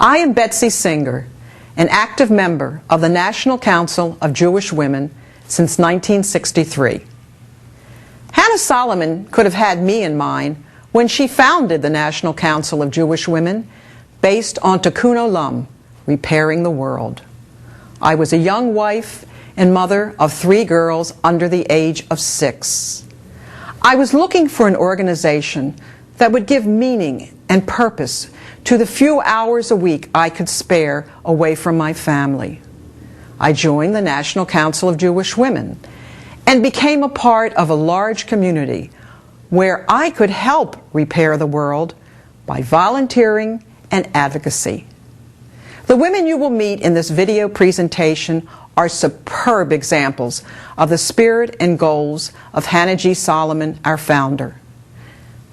I am Betsy Singer, an active member of the National Council of Jewish Women since 1963. Hannah Solomon could have had me in mind when she founded the National Council of Jewish Women based on Tikkun Olam, repairing the world. I was a young wife and mother of 3 girls under the age of 6. I was looking for an organization that would give meaning and purpose to the few hours a week I could spare away from my family. I joined the National Council of Jewish Women and became a part of a large community where I could help repair the world by volunteering and advocacy. The women you will meet in this video presentation are superb examples of the spirit and goals of Hannah G. Solomon, our founder.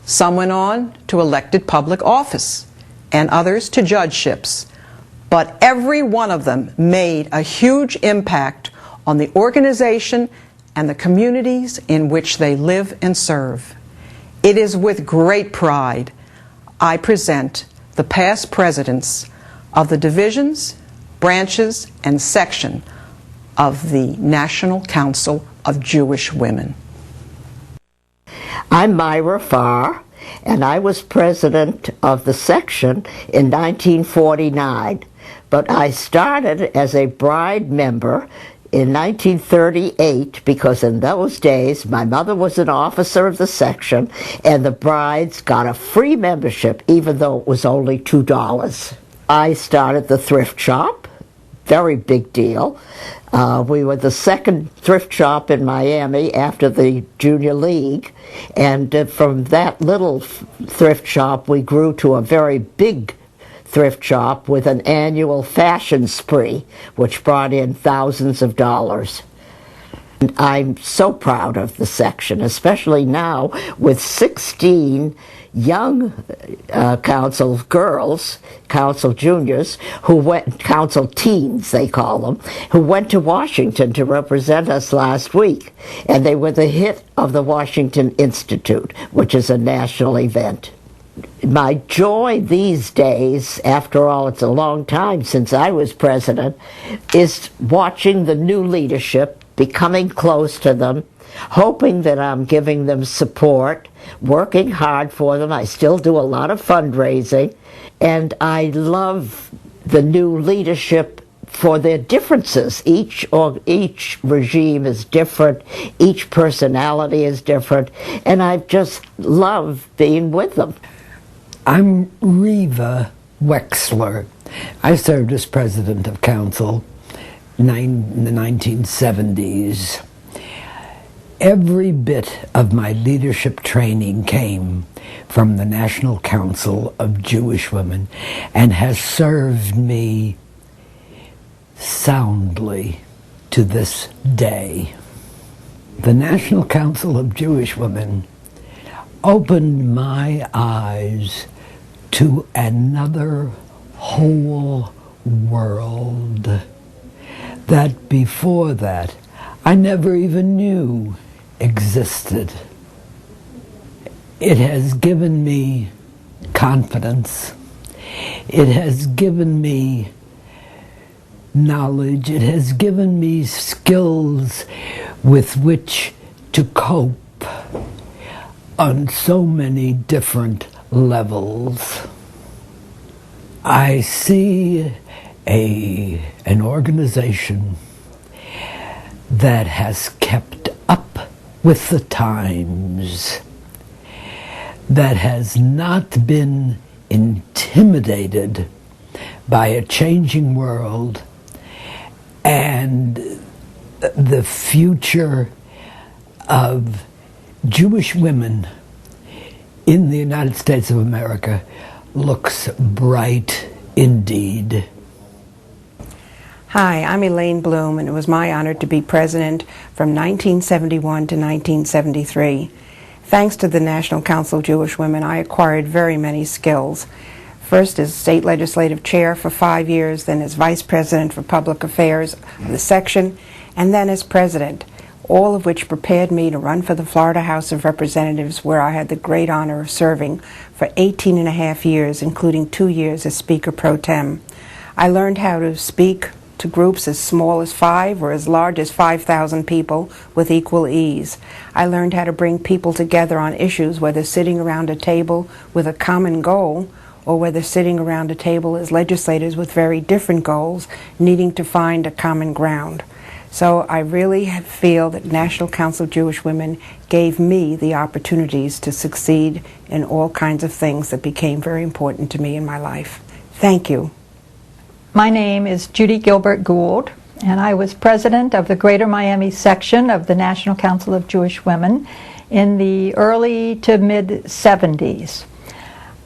Some went on to elected public office and others to judgeships, but every one of them made a huge impact on the organization and the communities in which they live and serve. It is with great pride I present the past presidents of the divisions, branches, and section of the National Council of Jewish Women. I'm Myra Farr, and I was president of the section in 1949, but I started as a bride member in 1938 because in those days my mother was an officer of the section and the brides got a free membership even though it was only $2. I started the thrift shop, very big deal. We were the second thrift shop in Miami after the Junior League, and from that little thrift shop we grew to a very big thrift shop with an annual fashion spree, which brought in thousands of dollars. And I'm so proud of the section, especially now with 16 young council girls, council juniors, council teens they call them, who went to Washington to represent us last week. And they were the hit of the Washington Institute, which is a national event. My joy these days, after all, it's a long time since I was president, is watching the new leadership, becoming close to them, hoping that I'm giving them support, working hard for them. I still do a lot of fundraising, and I love the new leadership for their differences. Each regime is different, each personality is different, and I just love being with them. I'm Reva Wexler. I served as president of council in the 1970s. Every bit of my leadership training came from the National Council of Jewish Women and has served me soundly to this day. The National Council of Jewish Women opened my eyes to another whole world that before that I never even knew existed. It has given me confidence. It has given me knowledge. It has given me skills with which to cope on so many different levels. I see an organization that has kept up with the times, that has not been intimidated by a changing world and the future of Jewish women in the United States of America looks bright indeed. Hi, I'm Elaine Bloom, and it was my honor to be president from 1971 to 1973. Thanks to the National Council of Jewish Women, I acquired very many skills. First as state legislative chair for 5 years, then as vice president for public affairs of the section, and then as president. all of which prepared me to run for the Florida House of Representatives, where I had the great honor of serving for 18 and a half years, including 2 years as Speaker Pro Tem. I learned how to speak to groups as small as 5 or as large as 5,000 people with equal ease. I learned how to bring people together on issues, whether sitting around a table with a common goal or whether sitting around a table as legislators with very different goals, needing to find a common ground. So I really feel that National Council of Jewish Women gave me the opportunities to succeed in all kinds of things that became very important to me in my life. Thank you. My name is Judy Gilbert Gould, and I was president of the Greater Miami section of the National Council of Jewish Women in the early to mid-70s.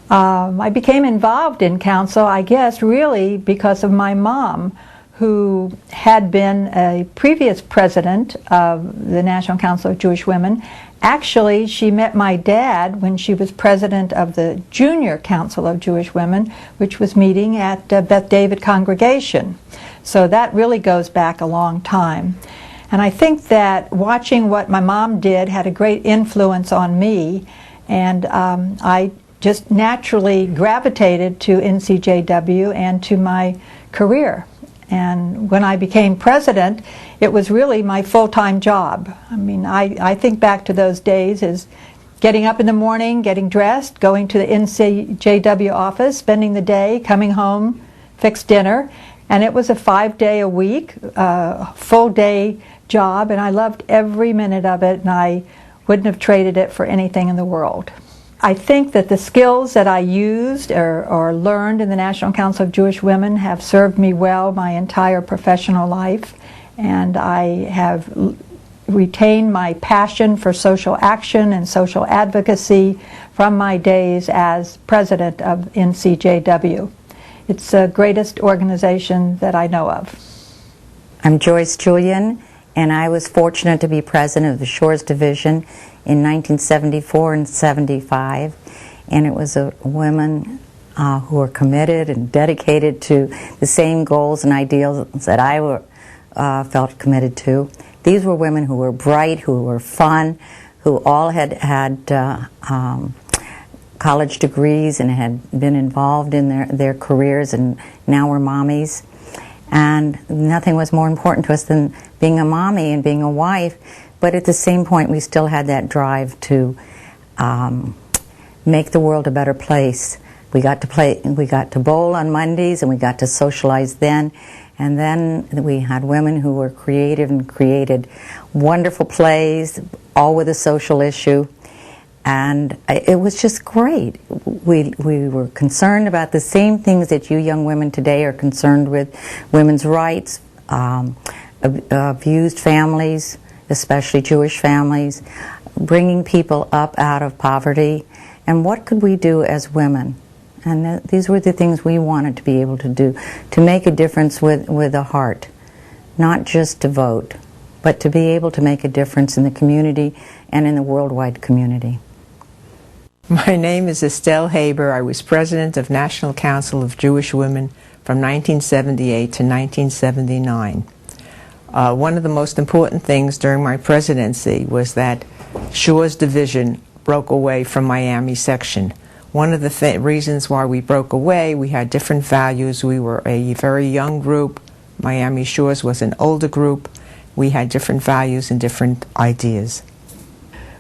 I became involved in council, I guess, really because of my mom, who had been a previous president of the National Council of Jewish Women. Actually, she met my dad when she was president of the Junior Council of Jewish Women, which was meeting at Beth David Congregation. So that really goes back a long time. And I think that watching what my mom did had a great influence on me, and I just naturally gravitated to NCJW and to my career. And when I became president, it was really my full-time job. I mean, I think back to those days as getting up in the morning, getting dressed, going to the NCJW office, spending the day, coming home, fix dinner. And it was a 5-day-a-week, full-day job, and I loved every minute of it, and I wouldn't have traded it for anything in the world. I think that the skills that I used or learned in the National Council of Jewish Women have served me well my entire professional life, and I have retained my passion for social action and social advocacy from my days as president of NCJW. It's the greatest organization that I know of. I'm Joyce Julian, and I was fortunate to be president of the Shores Division in 1974 and 75, and it was women who were committed and dedicated to the same goals and ideals that I felt committed to. These were women who were bright, who were fun, who all had college degrees and had been involved in their careers, and now were mommies. And nothing was more important to us than being a mommy and being a wife. But at the same point, we still had that drive to make the world a better place. We got to bowl on Mondays, and we got to socialize then. And then we had women who were creative and created wonderful plays, all with a social issue. And it was just great. We were concerned about the same things that you young women today are concerned with: women's rights, abused families, especially Jewish families, bringing people up out of poverty, and what could we do as women? And these were the things we wanted to be able to do, to make a difference with a heart, not just to vote, but to be able to make a difference in the community and in the worldwide community. My name is Estelle Haber. I was president of National Council of Jewish Women from 1978 to 1979. One of the most important things during my presidency was that Shores Division broke away from Miami section. One of the reasons why we broke away, we had different values. We were a very young group. Miami Shores was an older group. We had different values and different ideas.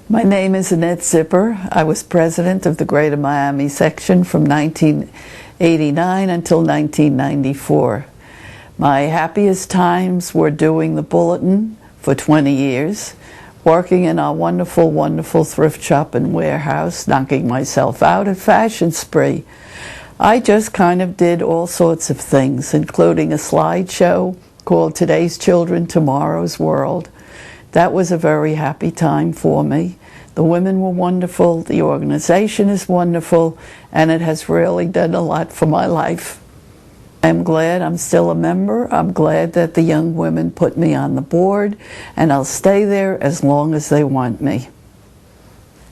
My name is Annette Zipper. I was president of the Greater Miami section from 1989 until 1994. My happiest times were doing the Bulletin for 20 years, working in our wonderful, wonderful thrift shop and warehouse, knocking myself out at Fashion Spree. I just kind of did all sorts of things, including a slideshow called Today's Children, Tomorrow's World. That was a very happy time for me. The women were wonderful, the organization is wonderful, and it has really done a lot for my life. I'm glad I'm still a member. I'm glad that the young women put me on the board, and I'll stay there as long as they want me.